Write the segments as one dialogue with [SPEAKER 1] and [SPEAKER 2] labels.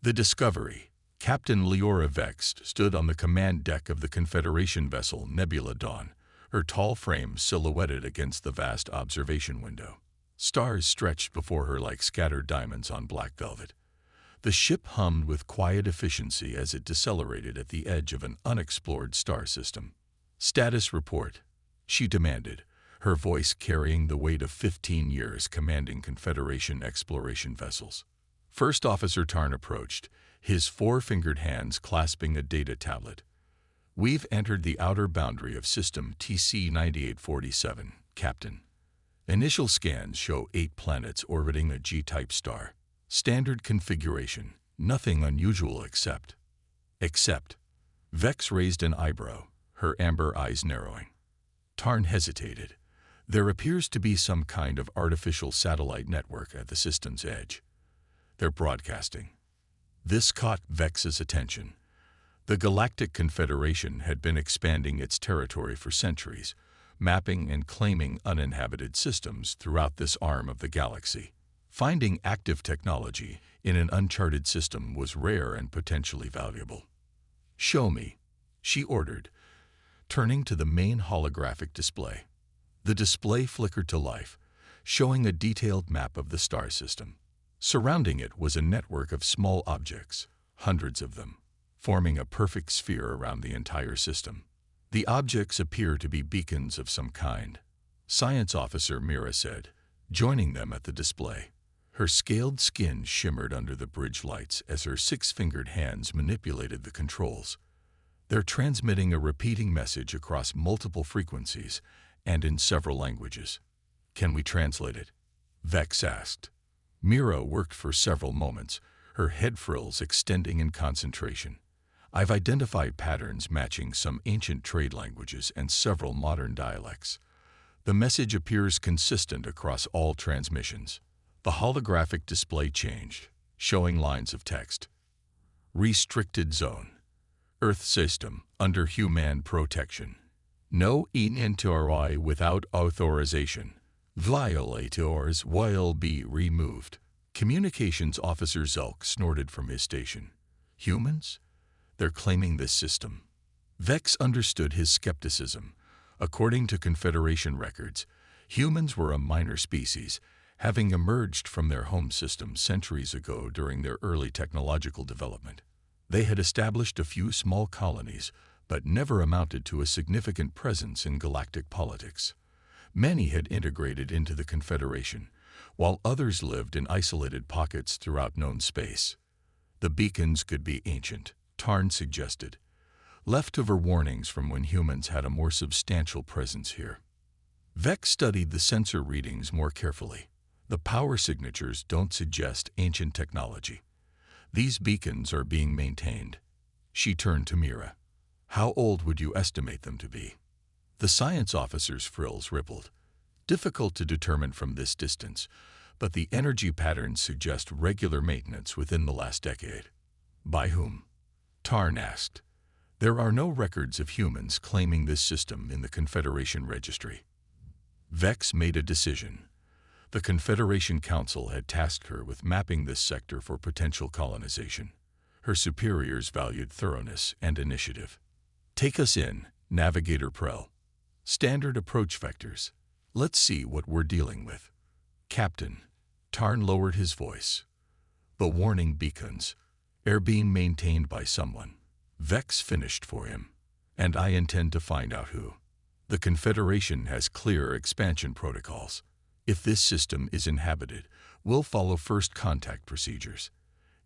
[SPEAKER 1] The Discovery. Captain Leora Vex stood on the command deck of the Confederation vessel Nebula Dawn, her tall frame silhouetted against the vast observation window. Stars stretched before her like scattered diamonds on black velvet. The ship hummed with quiet efficiency as it decelerated at the edge of an unexplored star system. "Status report," she demanded, her voice carrying the weight of 15 years commanding Confederation exploration vessels. First Officer Tarn approached, his four-fingered hands clasping a data tablet. "We've entered the outer boundary of System TC-9847, Captain. Initial scans show 8 planets orbiting a G-type star. Standard configuration, nothing unusual except. Vex raised an eyebrow, her amber eyes narrowing. Tarn hesitated. "There appears to be some kind of artificial satellite network at the system's edge. They're broadcasting." This caught Vex's attention. The Galactic Confederation had been expanding its territory for centuries, mapping and claiming uninhabited systems throughout this arm of the galaxy. Finding active technology in an uncharted system was rare and potentially valuable. "Show me," she ordered, turning to the main holographic display. The display flickered to life, showing a detailed map of the star system. Surrounding it was a network of small objects, hundreds of them, forming a perfect sphere around the entire system. The objects appear to be beacons of some kind, Science Officer Mira said, joining them at the display. Her scaled skin shimmered under the bridge lights as her 6-fingered hands manipulated the controls. "They're transmitting a repeating message across multiple frequencies and in several languages. Can we translate it?" Vex asked. Mira worked for several moments, her head frills extending in concentration. "I've identified patterns matching some ancient trade languages and several modern dialects. The message appears consistent across all transmissions." The holographic display changed, showing lines of text. "Restricted zone. Earth system under human protection. No ingenuity without authorization. Violators will be removed." Communications Officer Zelk snorted from his station. "Humans? They're claiming this system." Vex understood his skepticism. According to Confederation records, humans were a minor species, having emerged from their home system centuries ago during their early technological development. They had established a few small colonies, but never amounted to a significant presence in galactic politics. Many had integrated into the Confederation, while others lived in isolated pockets throughout known space. The beacons could be ancient, Tarn suggested. Leftover warnings from when humans had a more substantial presence here. Vex studied the sensor readings more carefully. The power signatures don't suggest ancient technology. These beacons are being maintained. She turned to Mira. "How old would you estimate them to be?" The science officer's frills rippled. "Difficult to determine from this distance, but the energy patterns suggest regular maintenance within the last decade." "By whom?" Tarn asked. "There are no records of humans claiming this system in the Confederation registry." Vex made a decision. The Confederation Council had tasked her with mapping this sector for potential colonization. Her superiors valued thoroughness and initiative. "Take us in, Navigator Prel. Standard approach vectors. Let's see what we're dealing with." "Captain," Tarn lowered his voice. "The warning beacons. Air being maintained by someone." Vex finished for him. "And I intend to find out who. The Confederation has clear expansion protocols. If this system is inhabited, we'll follow first contact procedures.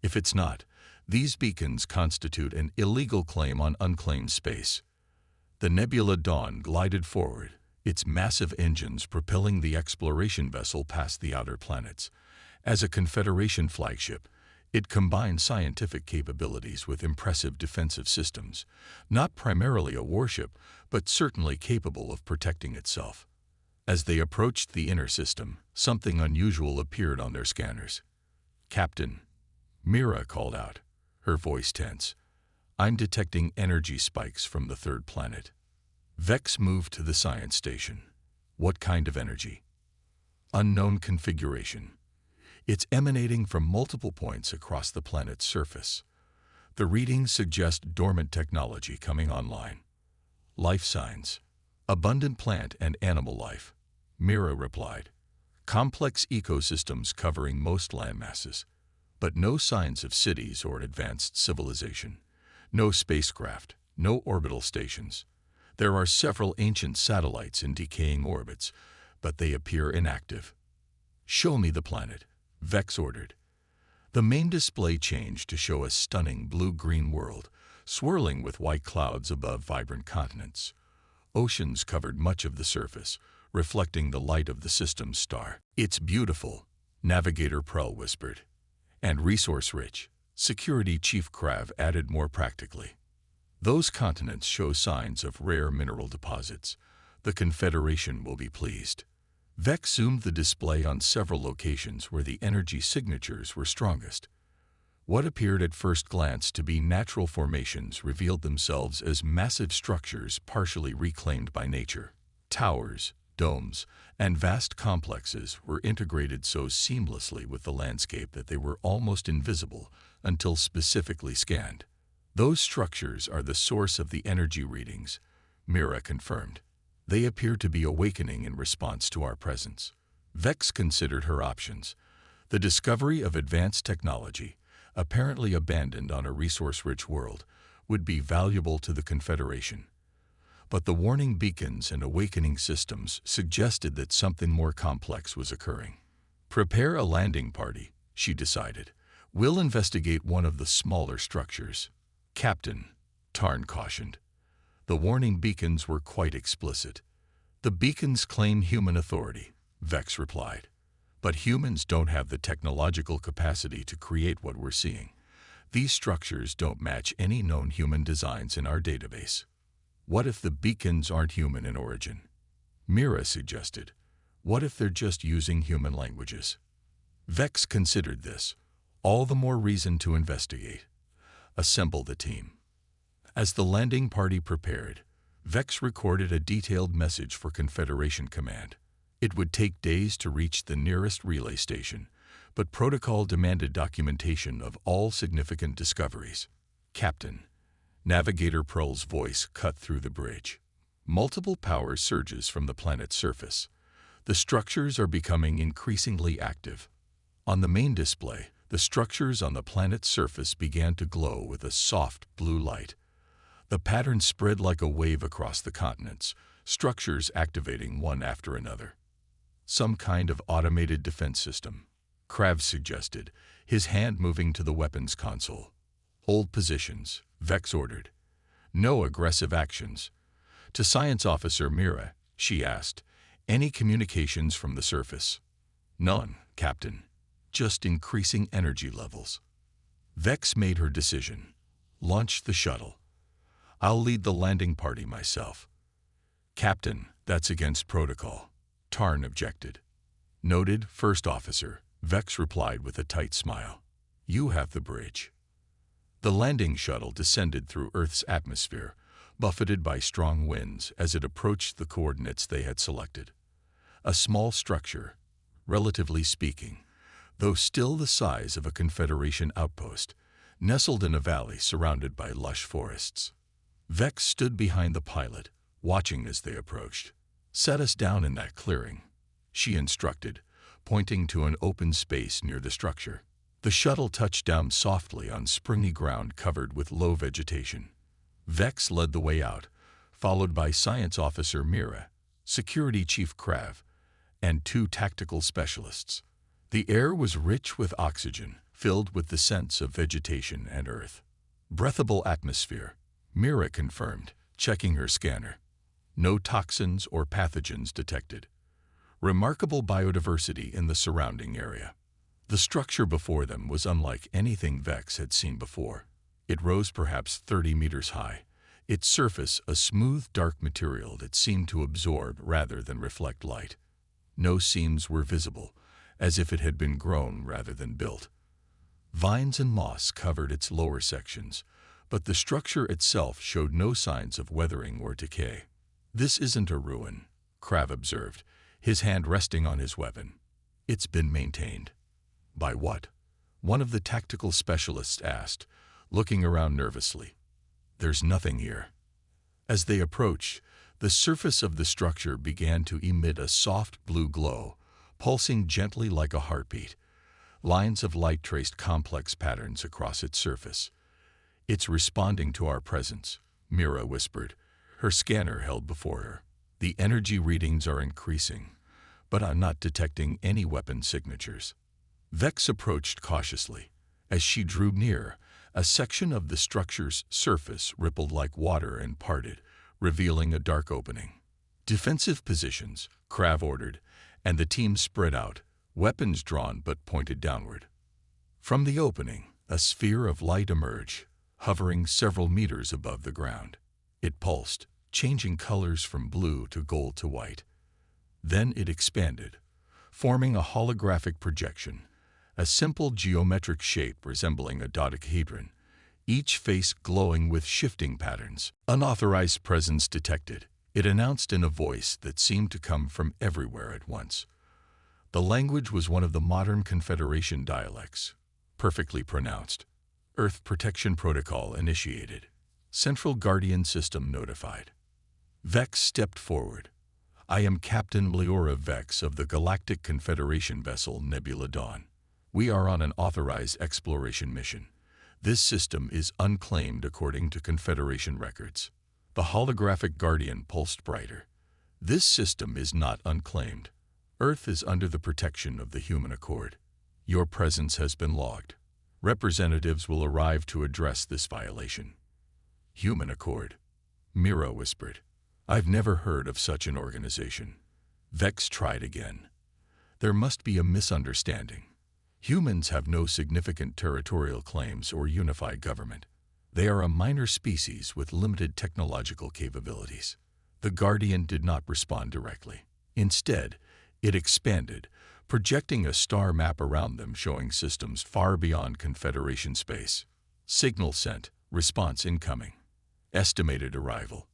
[SPEAKER 1] If it's not, these beacons constitute an illegal claim on unclaimed space." The Nebula Dawn glided forward, its massive engines propelling the exploration vessel past the outer planets. As a Confederation flagship, it combined scientific capabilities with impressive defensive systems, not primarily a warship, but certainly capable of protecting itself. As they approached the inner system, something unusual appeared on their scanners. "Captain," Mira called out, her voice tense. "I'm detecting energy spikes from the third planet." Vex moved to the science station. "What kind of energy?" "Unknown configuration. It's emanating from multiple points across the planet's surface. The readings suggest dormant technology coming online. Life signs. Abundant plant and animal life. Mira replied. Complex ecosystems covering most landmasses, but no signs of cities or advanced civilization. No spacecraft, no orbital stations. There are several ancient satellites in decaying orbits, but they appear inactive. Show me the planet, Vex ordered. The main display changed to show a stunning blue-green world, swirling with white clouds above vibrant continents. Oceans covered much of the surface, reflecting the light of the system's star. It's beautiful, Navigator Pearl whispered. And resource-rich, Security Chief Krav added more practically. Those continents show signs of rare mineral deposits. The Confederation will be pleased. Vex zoomed the display on several locations where the energy signatures were strongest. What appeared at first glance to be natural formations revealed themselves as massive structures partially reclaimed by nature. Towers, domes, and vast complexes were integrated so seamlessly with the landscape that they were almost invisible until specifically scanned. Those structures are the source of the energy readings, Mira confirmed. They appear to be awakening in response to our presence. Vex considered her options. The discovery of advanced technology, apparently abandoned on a resource-rich world, would be valuable to the Confederation. But the warning beacons and awakening systems suggested that something more complex was occurring. Prepare a landing party, she decided. We'll investigate one of the smaller structures. Captain, Tarn cautioned. The warning beacons were quite explicit. The beacons claim human authority, Vex replied. But humans don't have the technological capacity to create what we're seeing. These structures don't match any known human designs in our database. What if the beacons aren't human in origin? Mira suggested. What if they're just using human languages? Vex considered this. All the more reason to investigate. Assemble the team. As the landing party prepared, Vex recorded a detailed message for Confederation Command. It would take days to reach the nearest relay station, but protocol demanded documentation of all significant discoveries. Captain, Navigator Pearl's voice cut through the bridge. Multiple power surges from the planet's surface. The structures are becoming increasingly active. On the main display, the structures on the planet's surface began to glow with a soft blue light. The pattern spread like a wave across the continents, structures activating one after another. Some kind of automated defense system, Krav suggested, his hand moving to the weapons console. Hold positions, Vex ordered. No aggressive actions. To Science Officer Mira, she asked, any communications from the surface? None, Captain. Just increasing energy levels. Vex made her decision. Launch the shuttle. I'll lead the landing party myself. Captain, that's against protocol. Tarn objected. Noted, First Officer, Vex replied with a tight smile. You have the bridge. The landing shuttle descended through Earth's atmosphere, buffeted by strong winds as it approached the coordinates they had selected. A small structure, relatively speaking, though still the size of a Confederation outpost, nestled in a valley surrounded by lush forests. Vex stood behind the pilot, watching as they approached. Set us down in that clearing, she instructed, pointing to an open space near the structure. The shuttle touched down softly on springy ground covered with low vegetation. Vex led the way out, followed by Science Officer Mira, Security Chief Krav, and 2 tactical specialists. The air was rich with oxygen, filled with the scents of vegetation and earth. Breathable atmosphere, Mira confirmed, checking her scanner. No toxins or pathogens detected. Remarkable biodiversity in the surrounding area. The structure before them was unlike anything Vex had seen before. It rose perhaps 30 meters high, its surface a smooth, dark material that seemed to absorb rather than reflect light. No seams were visible, as if it had been grown rather than built. Vines and moss covered its lower sections, but the structure itself showed no signs of weathering or decay. This isn't a ruin, Krav observed, his hand resting on his weapon. It's been maintained. By what? One of the tactical specialists asked, looking around nervously. There's nothing here. As they approached, the surface of the structure began to emit a soft blue glow, pulsing gently like a heartbeat. Lines of light traced complex patterns across its surface. It's responding to our presence, Mira whispered, her scanner held before her. The energy readings are increasing, but I'm not detecting any weapon signatures. Vex approached cautiously. As she drew near, a section of the structure's surface rippled like water and parted, revealing a dark opening. Defensive positions, Krav ordered, and the team spread out, weapons drawn but pointed downward. From the opening, a sphere of light emerged, hovering several meters above the ground. It pulsed, changing colors from blue to gold to white. Then it expanded, forming a holographic projection, a simple geometric shape resembling a dodecahedron, each face glowing with shifting patterns. Unauthorized presence detected, it announced in a voice that seemed to come from everywhere at once. The language was one of the modern Confederation dialects, perfectly pronounced. Earth Protection Protocol initiated. Central Guardian System notified. Vex stepped forward. I am Captain Leora Vex of the Galactic Confederation vessel Nebula Dawn. We are on an authorized exploration mission. This system is unclaimed according to Confederation records. The holographic Guardian pulsed brighter. This system is not unclaimed. Earth is under the protection of the Human Accord. Your presence has been logged. Representatives will arrive to address this violation. Human Accord, Mira whispered. I've never heard of such an organization. Vex tried again. There must be a misunderstanding. Humans have no significant territorial claims or unified government. They are a minor species with limited technological capabilities. The Guardian did not respond directly. Instead, it expanded, projecting a star map around them showing systems far beyond Confederation space. Signal sent, response incoming. Estimated arrival,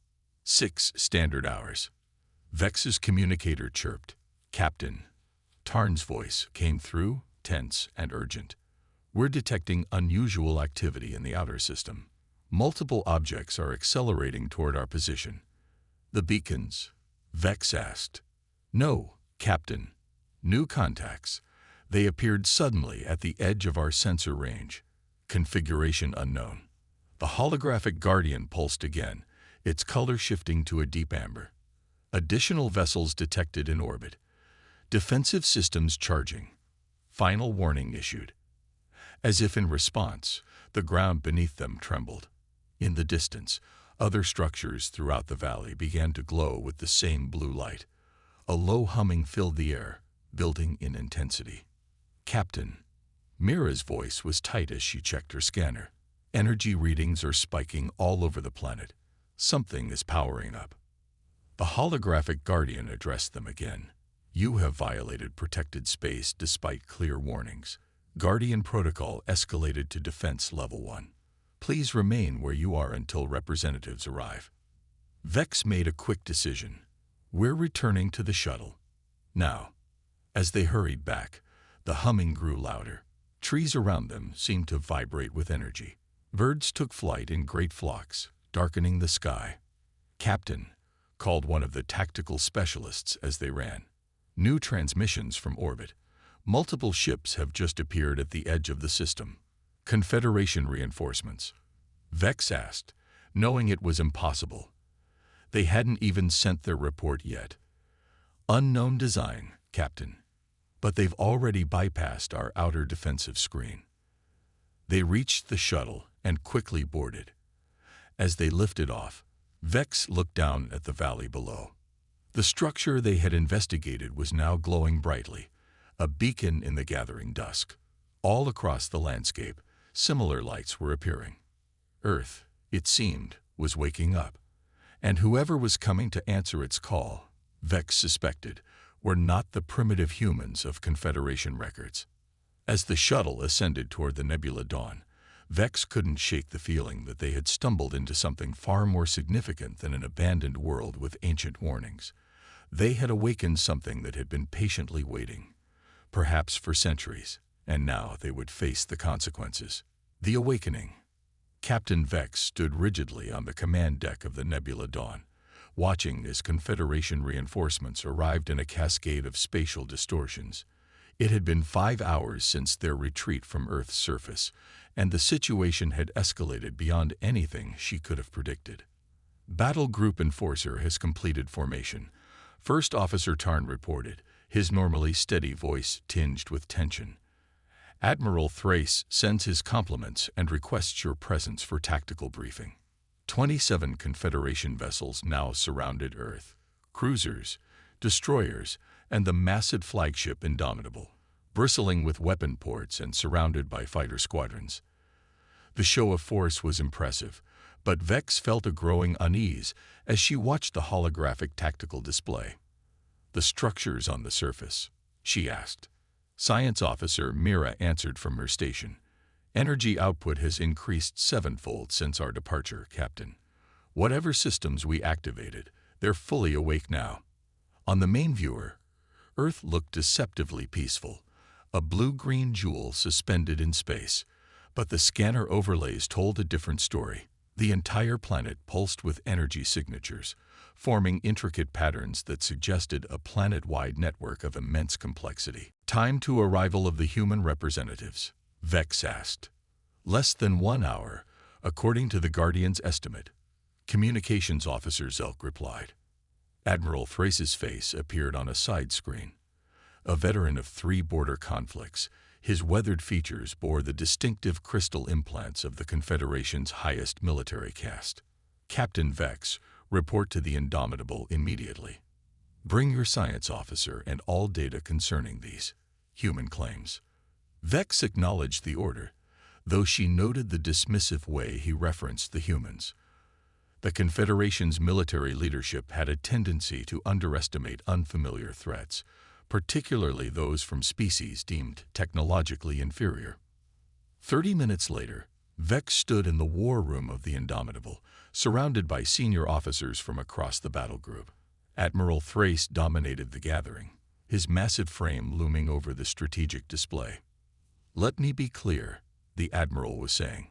[SPEAKER 1] 6 standard hours. Vex's communicator chirped. Captain. Tarn's voice came through, tense and urgent. We're detecting unusual activity in the outer system. Multiple objects are accelerating toward our position. The beacons? Vex asked. No, Captain. New contacts. They appeared suddenly at the edge of our sensor range. Configuration unknown. The holographic Guardian pulsed again, its color shifting to a deep amber. Additional vessels detected in orbit. Defensive systems charging. Final warning issued. As if in response, the ground beneath them trembled. In the distance, other structures throughout the valley began to glow with the same blue light. A low humming filled the air, building in intensity. Captain. Mira's voice was tight as she checked her scanner. Energy readings are spiking all over the planet. Something is powering up. The holographic Guardian addressed them again. You have violated protected space despite clear warnings. Guardian Protocol escalated to Defense Level 1. Please remain where you are until representatives arrive. Vex made a quick decision. We're returning to the shuttle. Now. As they hurried back, the humming grew louder. Trees around them seemed to vibrate with energy. Birds took flight in great flocks, darkening the sky. Captain, called one of the tactical specialists as they ran. New transmissions from orbit. Multiple ships have just appeared at the edge of the system. Confederation reinforcements. Vex asked, knowing it was impossible. They hadn't even sent their report yet. Unknown design, Captain. But they've already bypassed our outer defensive screen. They reached the shuttle and quickly boarded. As they lifted off, Vex looked down at the valley below. The structure they had investigated was now glowing brightly, a beacon in the gathering dusk. All across the landscape, similar lights were appearing. Earth, it seemed, was waking up, and whoever was coming to answer its call, Vex suspected, were not the primitive humans of Confederation records. As the shuttle ascended toward the Nebula Dawn, Vex couldn't shake the feeling that they had stumbled into something far more significant than an abandoned world with ancient warnings. They had awakened something that had been patiently waiting, perhaps for centuries. and now they would face the consequences. The awakening. Captain Vex stood rigidly on the command deck of the Nebula Dawn, watching as Confederation reinforcements arrived in a cascade of spatial distortions. It had been 5 hours since their retreat from Earth's surface, and the situation had escalated beyond anything she could have predicted. Battle Group Enforcer has completed formation. First Officer Tarn reported, his normally steady voice tinged with tension. Admiral Thrace sends his compliments and requests your presence for tactical briefing. 27 Confederation vessels now surrounded Earth. Cruisers, destroyers, and the massive flagship Indomitable, bristling with weapon ports and surrounded by fighter squadrons. The show of force was impressive, but Vex felt a growing unease as she watched the holographic tactical display. "The structures on the surface?" she asked. Science Officer Mira answered from her station. "Energy output has increased 7-fold since our departure, Captain. Whatever systems we activated, they're fully awake now." On the main viewer, Earth looked deceptively peaceful, a blue-green jewel suspended in space. But the scanner overlays told a different story. The entire planet pulsed with energy signatures, forming intricate patterns that suggested a planet-wide network of immense complexity. "Time to arrival of the human representatives?" Vex asked. "Less than 1 hour, according to the Guardian's estimate," Communications Officer Zelk replied. Admiral Thrace's face appeared on a side screen. A veteran of 3 border conflicts, his weathered features bore the distinctive crystal implants of the Confederation's highest military caste. "Captain Vex, report to the Indomitable immediately. Bring your science officer and all data concerning these human claims." Vex acknowledged the order, though she noted the dismissive way he referenced the humans. The Confederation's military leadership had a tendency to underestimate unfamiliar threats, particularly those from species deemed technologically inferior. 30 minutes later, Vex stood in the war room of the Indomitable, surrounded by senior officers from across the battle group. Admiral Thrace dominated the gathering, his massive frame looming over the strategic display. "Let me be clear," the Admiral was saying.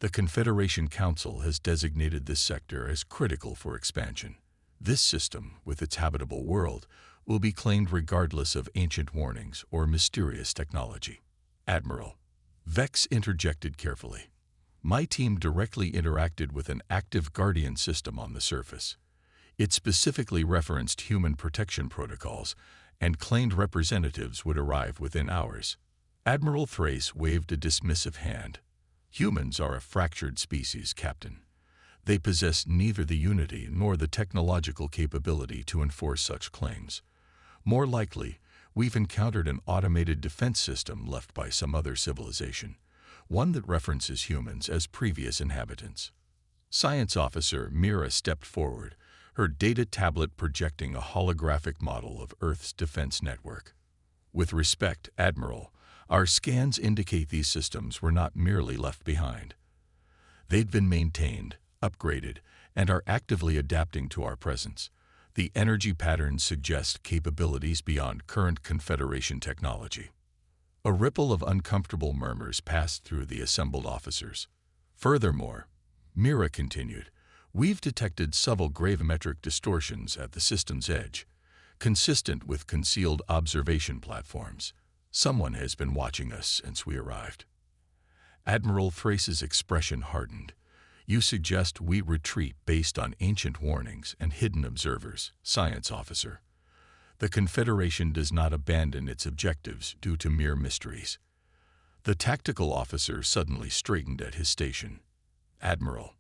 [SPEAKER 1] "The Confederation Council has designated this sector as critical for expansion. This system, with its habitable world, will be claimed regardless of ancient warnings or mysterious technology." "Admiral," Vex interjected carefully, "my team directly interacted with an active Guardian system on the surface. It specifically referenced human protection protocols and claimed representatives would arrive within hours." Admiral Thrace waved a dismissive hand. "Humans are a fractured species, Captain. They possess neither the unity nor the technological capability to enforce such claims. More likely, we've encountered an automated defense system left by some other civilization, one that references humans as previous inhabitants." Science Officer Mira stepped forward, her data tablet projecting a holographic model of Earth's defense network. "With respect, Admiral, our scans indicate these systems were not merely left behind. They'd been maintained, upgraded, and are actively adapting to our presence. The energy patterns suggest capabilities beyond current Confederation technology." A ripple of uncomfortable murmurs passed through the assembled officers. "Furthermore," Mira continued, "we've detected subtle gravimetric distortions at the system's edge, consistent with concealed observation platforms. Someone has been watching us since we arrived." Admiral Thrace's expression hardened. "You suggest we retreat based on ancient warnings and hidden observers, Science Officer. The Confederation does not abandon its objectives due to mere mysteries." The tactical officer suddenly straightened at his station. "Admiral,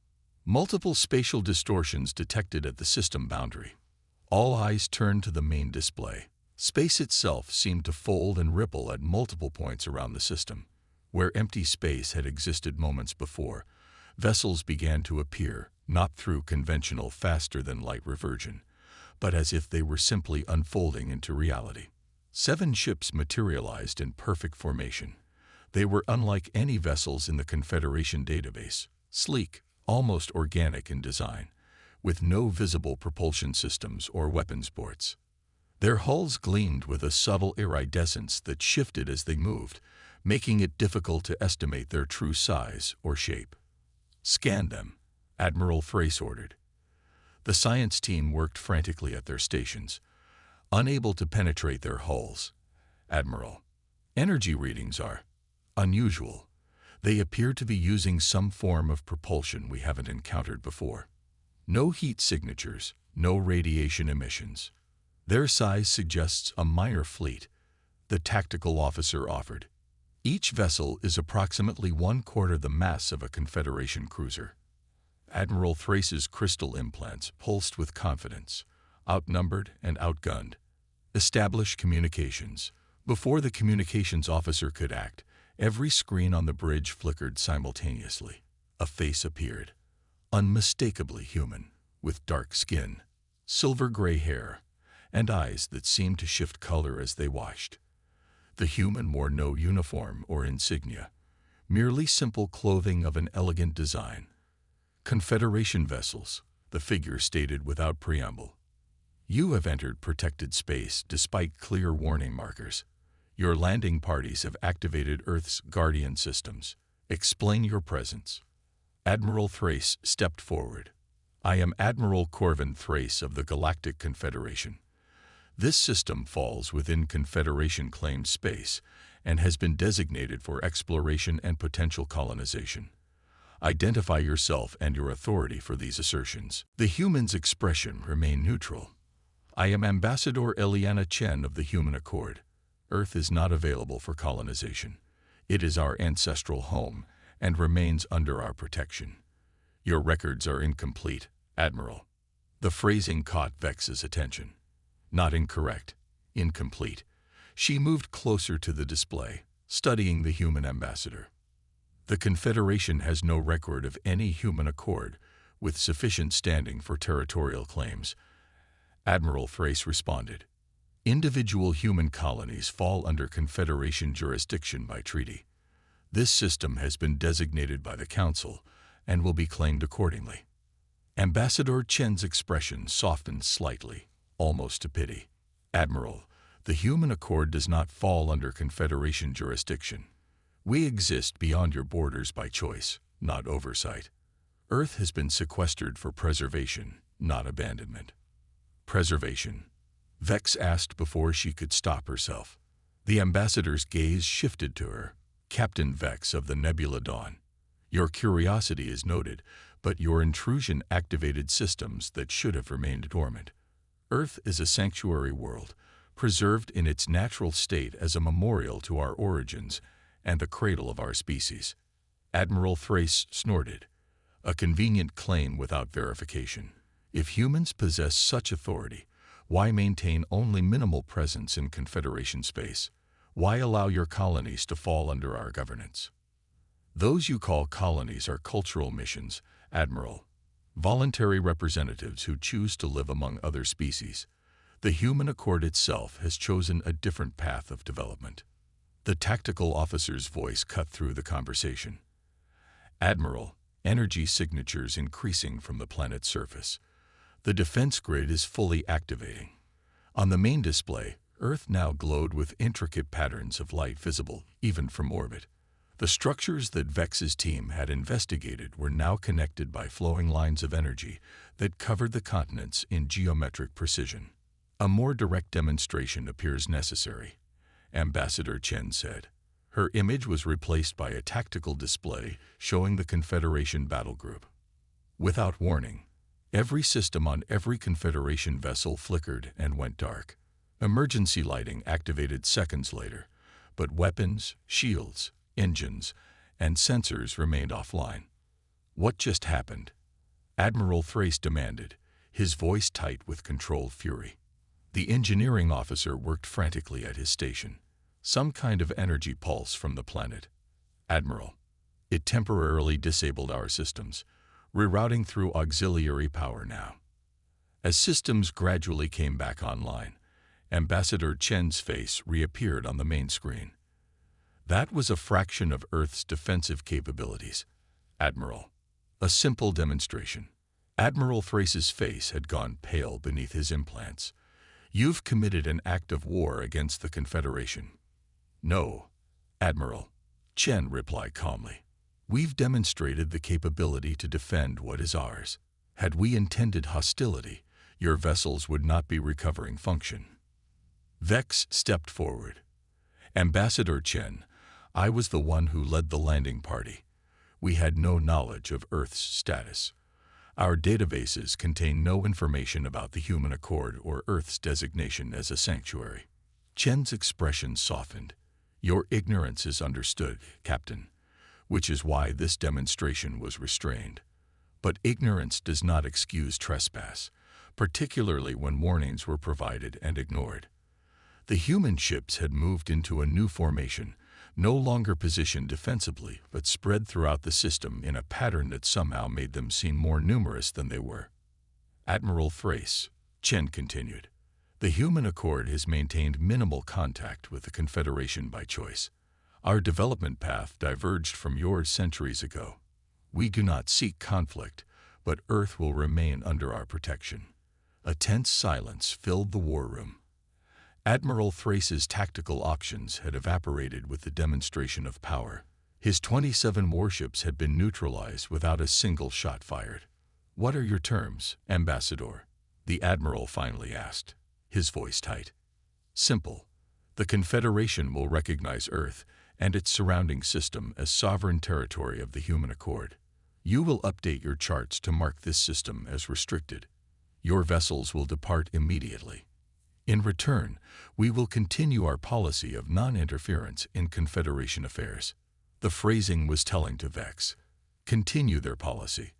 [SPEAKER 1] multiple spatial distortions detected at the system boundary." All eyes turned to the main display. Space itself seemed to fold and ripple at multiple points around the system. Where empty space had existed moments before, vessels began to appear, not through conventional faster-than-light reversion, but as if they were simply unfolding into reality. 7 ships materialized in perfect formation. They were unlike any vessels in the Confederation database, sleek, almost organic in design, with no visible propulsion systems or weapons ports. Their hulls gleamed with a subtle iridescence that shifted as they moved, making it difficult to estimate their true size or shape. "Scan them," Admiral Thrace ordered. The science team worked frantically at their stations, unable to penetrate their hulls. "Admiral, energy readings are unusual. They appear to be using some form of propulsion we haven't encountered before. No heat signatures, no radiation emissions. Their size suggests a minor fleet," the tactical officer offered. "Each vessel is approximately 1/4 the mass of a Confederation cruiser." Admiral Thrace's crystal implants pulsed with confidence. "Outnumbered and outgunned. Establish communications." Before the communications officer could act, every screen on the bridge flickered simultaneously. A face appeared, unmistakably human, with dark skin, silver-gray hair, and eyes that seemed to shift color as they watched. The human wore no uniform or insignia, merely simple clothing of an elegant design. "Confederation vessels," the figure stated without preamble. "You have entered protected space despite clear warning markers. Your landing parties have activated Earth's Guardian systems. Explain your presence." Admiral Thrace stepped forward. "I am Admiral Corvin Thrace of the Galactic Confederation. This system falls within Confederation-claimed space and has been designated for exploration and potential colonization. Identify yourself and your authority for these assertions." The human's expression remained neutral. "I am Ambassador Eliana Chen of the Human Accord. Earth is not available for colonization. It is our ancestral home and remains under our protection. Your records are incomplete, Admiral." The phrasing caught Vex's attention. "Not incorrect, incomplete." She moved closer to the display, studying the human ambassador. "The Confederation has no record of any human accord with sufficient standing for territorial claims," Admiral Thrace responded. "Individual human colonies fall under Confederation jurisdiction by treaty. This system has been designated by the Council and will be claimed accordingly." Ambassador Chen's expression softened slightly, almost to pity. "Admiral, the human accord does not fall under Confederation jurisdiction. We exist beyond your borders by choice, not oversight. Earth has been sequestered for preservation, not abandonment." "Preservation?" Vex asked before she could stop herself. The ambassador's gaze shifted to her. "Captain Vex of the Nebula Dawn, your curiosity is noted, but your intrusion activated systems that should have remained dormant. Earth is a sanctuary world, preserved in its natural state as a memorial to our origins and the cradle of our species." Admiral Thrace snorted. "A convenient claim without verification. If humans possess such authority, why maintain only minimal presence in Confederation space? Why allow your colonies to fall under our governance?" "Those you call colonies are cultural missions, Admiral. Voluntary representatives who choose to live among other species. The human accord itself has chosen a different path of development." The tactical officer's voice cut through the conversation. "Admiral, energy signatures increasing from the planet's surface. The defense grid is fully activating. On the main display, Earth now glowed with intricate patterns of light visible even from orbit. The structures that Vex's team had investigated were now connected by flowing lines of energy that covered the continents in geometric precision. A more direct demonstration appears necessary," Ambassador Chen said. Her image was replaced by a tactical display showing the Confederation battle group. Without warning, every system on every Confederation vessel flickered and went dark. Emergency lighting activated seconds later, but weapons, shields, engines, and sensors remained offline. "What just happened?" Admiral Thrace demanded, his voice tight with controlled fury. The engineering officer worked frantically at his station. "Some kind of energy pulse from the planet, Admiral. It temporarily disabled our systems, rerouting through auxiliary power now." As systems gradually came back online, Ambassador Chen's face reappeared on the main screen. "That was a fraction of Earth's defensive capabilities, Admiral. A simple demonstration." Admiral Thrace's face had gone pale beneath his implants. "You've committed an act of war against the Confederation." "No, Admiral. Chen replied calmly. We've demonstrated the capability to defend what is ours. Had we intended hostility, your vessels would not be recovering function. Vex stepped forward. Ambassador Chen, I was the one who led the landing party. We had no knowledge of Earth's status. Our databases contain no information about the human accord or Earth's designation as a sanctuary. Chen's expression softened. Your ignorance is understood, Captain, which is why this demonstration was restrained. But ignorance does not excuse trespass, particularly when warnings were provided and ignored. The human ships had moved into a new formation, no longer positioned defensively, but spread throughout the system in a pattern that somehow made them seem more numerous than they were. Admiral Thrace, Chen continued, the human accord has maintained minimal contact with the Confederation by choice. Our development path diverged from yours centuries ago. We do not seek conflict, but Earth will remain under our protection. A tense silence filled the war room. Admiral Thrace's tactical options had evaporated with the demonstration of power. His 27 warships had been neutralized without a single shot fired. What are your terms, Ambassador? The Admiral finally asked, his voice tight. Simple. The Confederation will recognize Earth and its surrounding system as sovereign territory of the human accord. You will update your charts to mark this system as restricted. Your vessels will depart immediately. In return, we will continue our policy of non-interference in Confederation affairs. The phrasing was telling to Vex. Continue their policy,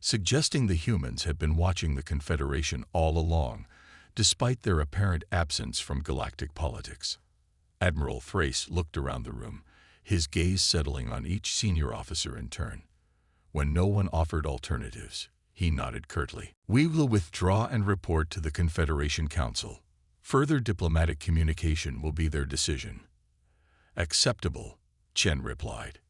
[SPEAKER 1] suggesting the humans had been watching the Confederation all along, despite their apparent absence from galactic politics. Admiral Thrace looked around the room, his gaze settling on each senior officer in turn. When no one offered alternatives, he nodded curtly. We will withdraw and report to the Confederation Council. Further diplomatic communication will be their decision. Acceptable, Chen replied.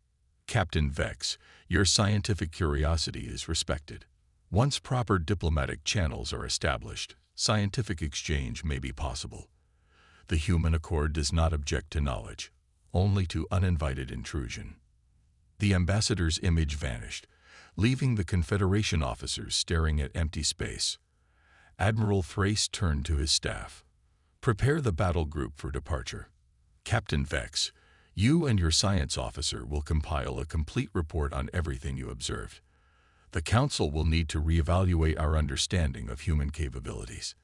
[SPEAKER 1] Captain Vex, your scientific curiosity is respected. Once proper diplomatic channels are established, scientific exchange may be possible. The human accord does not object to knowledge, only to uninvited intrusion. The ambassador's image vanished, leaving the Confederation officers staring at empty space. Admiral Thrace turned to his staff. Prepare the battle group for departure. Captain Vex, you and your science officer will compile a complete report on everything you observed. The Council will need to reevaluate our understanding of human capabilities.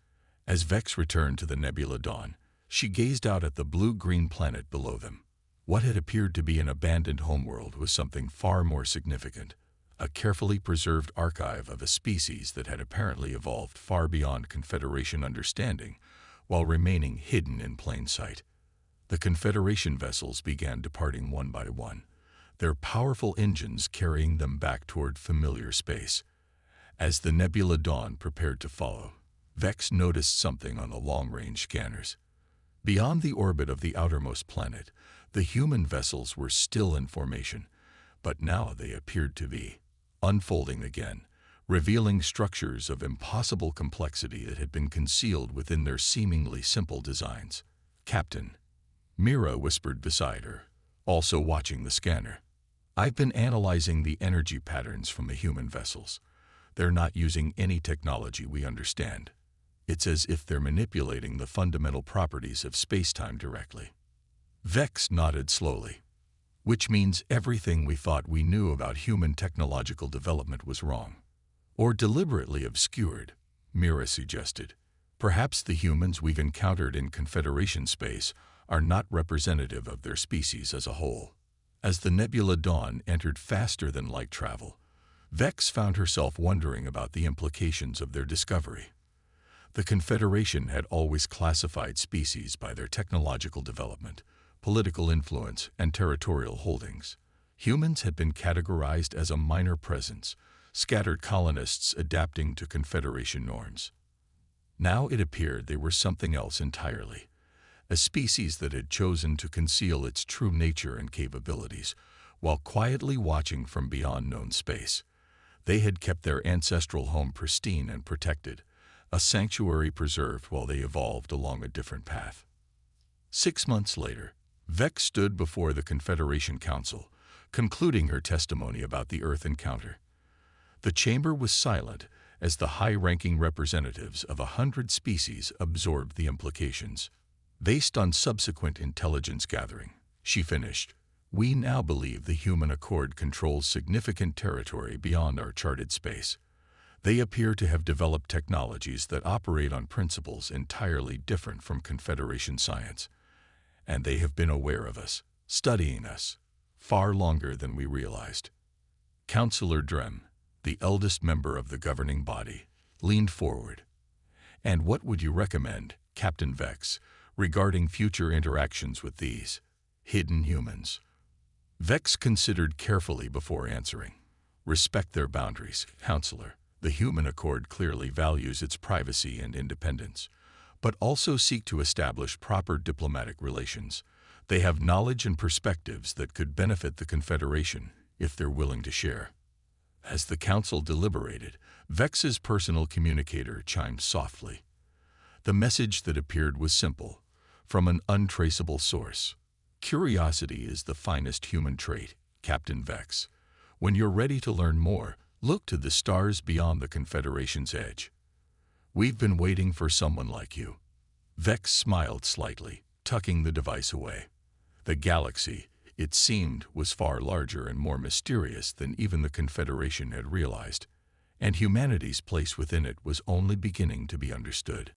[SPEAKER 1] As Vex returned to the Nebula Dawn, she gazed out at the blue-green planet below them. What had appeared to be an abandoned homeworld was something far more significant, a carefully preserved archive of a species that had apparently evolved far beyond Confederation understanding, while remaining hidden in plain sight. The Confederation vessels began departing one by one, their powerful engines carrying them back toward familiar space. As the Nebula Dawn prepared to follow, Vex noticed something on the long-range scanners. Beyond the orbit of the outermost planet, the human vessels were still in formation, but now they appeared to be unfolding again, revealing structures of impossible complexity that had been concealed within their seemingly simple designs. Captain, Mira whispered beside her, also watching the scanner. I've been analyzing the energy patterns from the human vessels. They're not using any technology we understand. It's as if they're manipulating the fundamental properties of space-time directly. Vex nodded slowly, which means everything we thought we knew about human technological development was wrong. Or deliberately obscured, Mira suggested. Perhaps the humans we've encountered in Confederation space are not representative of their species as a whole. As the Nebula Dawn entered faster than light travel, Vex found herself wondering about the implications of their discovery. The Confederation had always classified species by their technological development, political influence, and territorial holdings. Humans had been categorized as a minor presence, scattered colonists adapting to Confederation norms. Now it appeared they were something else entirely, a species that had chosen to conceal its true nature and capabilities, while quietly watching from beyond known space. They had kept their ancestral home pristine and protected, a sanctuary preserved while they evolved along a different path. 6 months later, Vex stood before the Confederation Council, concluding her testimony about the Earth encounter. The chamber was silent as the high-ranking representatives of 100 species absorbed the implications. Based on subsequent intelligence gathering, she finished, "We now believe the human accord controls significant territory beyond our charted space. They appear to have developed technologies that operate on principles entirely different from Confederation science. And they have been aware of us, studying us, far longer than we realized." Councillor Drem, the eldest member of the governing body, leaned forward. "And what would you recommend, Captain Vex, regarding future interactions with these hidden humans?" Vex considered carefully before answering. "Respect their boundaries, Councillor. The human accord clearly values its privacy and independence, but also seek to establish proper diplomatic relations. They have knowledge and perspectives that could benefit the Confederation if they're willing to share." As the council deliberated, Vex's personal communicator chimed softly. The message that appeared was simple, from an untraceable source. "Curiosity is the finest human trait, Captain Vex. When you're ready to learn more, look to the stars beyond the Confederation's edge. We've been waiting for someone like you." Vex smiled slightly, tucking the device away. The galaxy, it seemed, was far larger and more mysterious than even the Confederation had realized, and humanity's place within it was only beginning to be understood.